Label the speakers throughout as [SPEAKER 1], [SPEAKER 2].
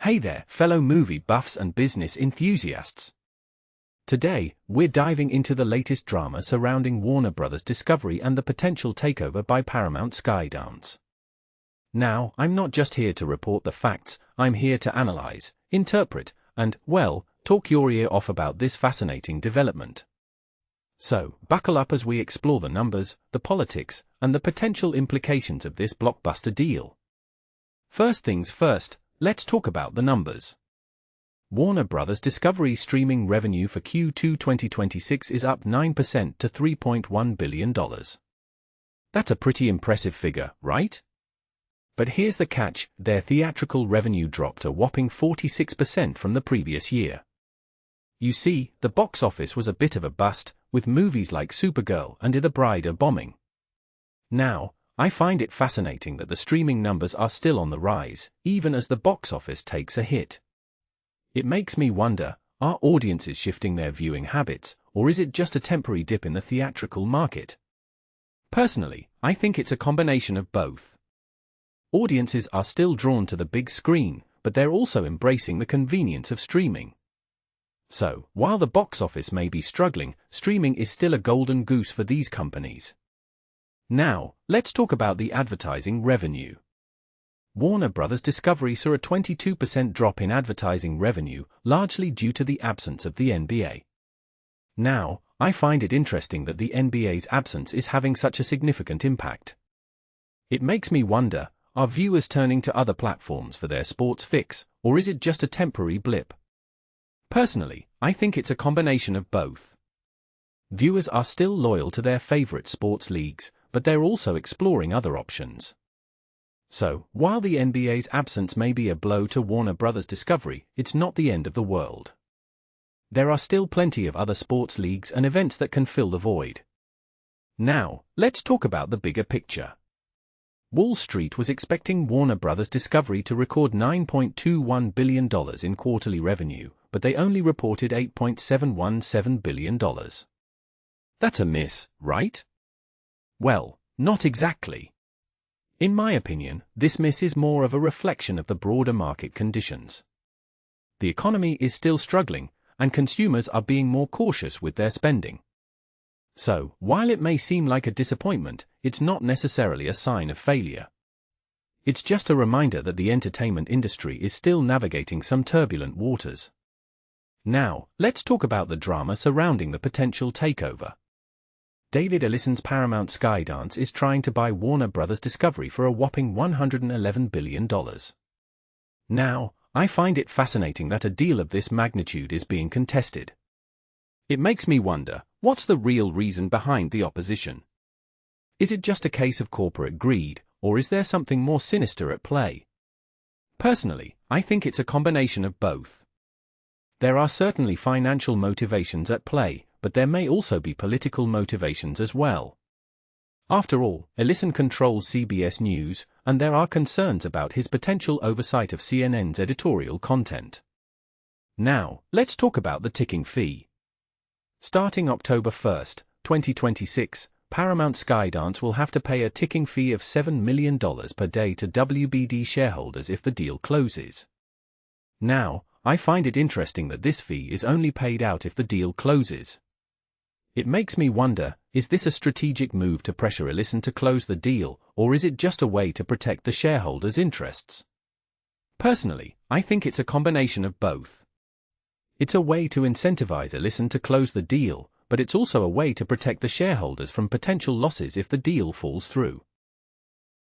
[SPEAKER 1] Hey there, fellow movie buffs and business enthusiasts. Today, we're diving into the latest drama surrounding Warner Bros. Discovery and the potential takeover by Paramount Skydance. Now, I'm not just here to report the facts, I'm here to analyze, interpret, and, well, talk your ear off about this fascinating development. So, buckle up as we explore the numbers, the politics, and the potential implications of this blockbuster deal. First things first, let's talk about the numbers. Warner Bros. Discovery's streaming revenue for Q2 2026 is up 9% to $3.1 billion. That's a pretty impressive figure, right? But here's the catch, their theatrical revenue dropped a whopping 46% from the previous year. You see, the box office was a bit of a bust, with movies like Supergirl and The Bride bombing. Now, I find it fascinating that the streaming numbers are still on the rise, even as the box office takes a hit. It makes me wonder, are audiences shifting their viewing habits, or is it just a temporary dip in the theatrical market? Personally, I think it's a combination of both. Audiences are still drawn to the big screen, but they're also embracing the convenience of streaming. So, while the box office may be struggling, streaming is still a golden goose for these companies. Now, let's talk about the advertising revenue. Warner Bros. Discovery saw a 22% drop in advertising revenue, largely due to the absence of the NBA. Now, I find it interesting that the NBA's absence is having such a significant impact. It makes me wonder, are viewers turning to other platforms for their sports fix, or is it just a temporary blip? Personally, I think it's a combination of both. Viewers are still loyal to their favorite sports leagues, but they're also exploring other options. So, while the NBA's absence may be a blow to Warner Bros. Discovery, it's not the end of the world. There are still plenty of other sports leagues and events that can fill the void. Now, let's talk about the bigger picture. Wall Street was expecting Warner Bros. Discovery to record $9.21 billion in quarterly revenue, but they only reported $8.717 billion. That's a miss, right? Well, not exactly. In my opinion, this miss is more of a reflection of the broader market conditions. The economy is still struggling, and consumers are being more cautious with their spending. So, while it may seem like a disappointment, it's not necessarily a sign of failure. It's just a reminder that the entertainment industry is still navigating some turbulent waters. Now, let's talk about the drama surrounding the potential takeover. David Ellison's Paramount Skydance is trying to buy Warner Bros. Discovery for a whopping $111 billion. Now, I find it fascinating that a deal of this magnitude is being contested. It makes me wonder, what's the real reason behind the opposition? Is it just a case of corporate greed, or is there something more sinister at play? Personally, I think it's a combination of both. There are certainly financial motivations at play, but there may also be political motivations as well. After all, Ellison controls CBS News, and there are concerns about his potential oversight of CNN's editorial content. Now, let's talk about the ticking fee. Starting October 1, 2026, Paramount Skydance will have to pay a ticking fee of $7 million per day to WBD shareholders if the deal closes. Now, I find it interesting that this fee is only paid out if the deal closes. It makes me wonder, is this a strategic move to pressure Ellison to close the deal, or is it just a way to protect the shareholders' interests? Personally, I think it's a combination of both. It's a way to incentivize Ellison to close the deal, but it's also a way to protect the shareholders from potential losses if the deal falls through.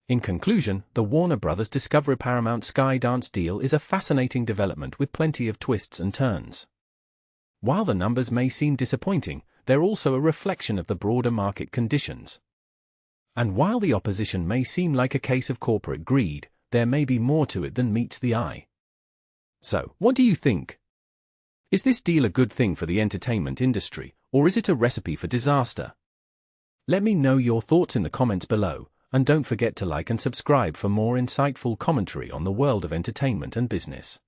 [SPEAKER 1] In conclusion, the Warner Bros. Discovery Paramount Skydance deal is a fascinating development with plenty of twists and turns. While the numbers may seem disappointing, they're also a reflection of the broader market conditions. And while the opposition may seem like a case of corporate greed, there may be more to it than meets the eye. So, what do you think? Is this deal a good thing for the entertainment industry, or is it a recipe for disaster? Let me know your thoughts in the comments below, and don't forget to like and subscribe for more insightful commentary on the world of entertainment and business.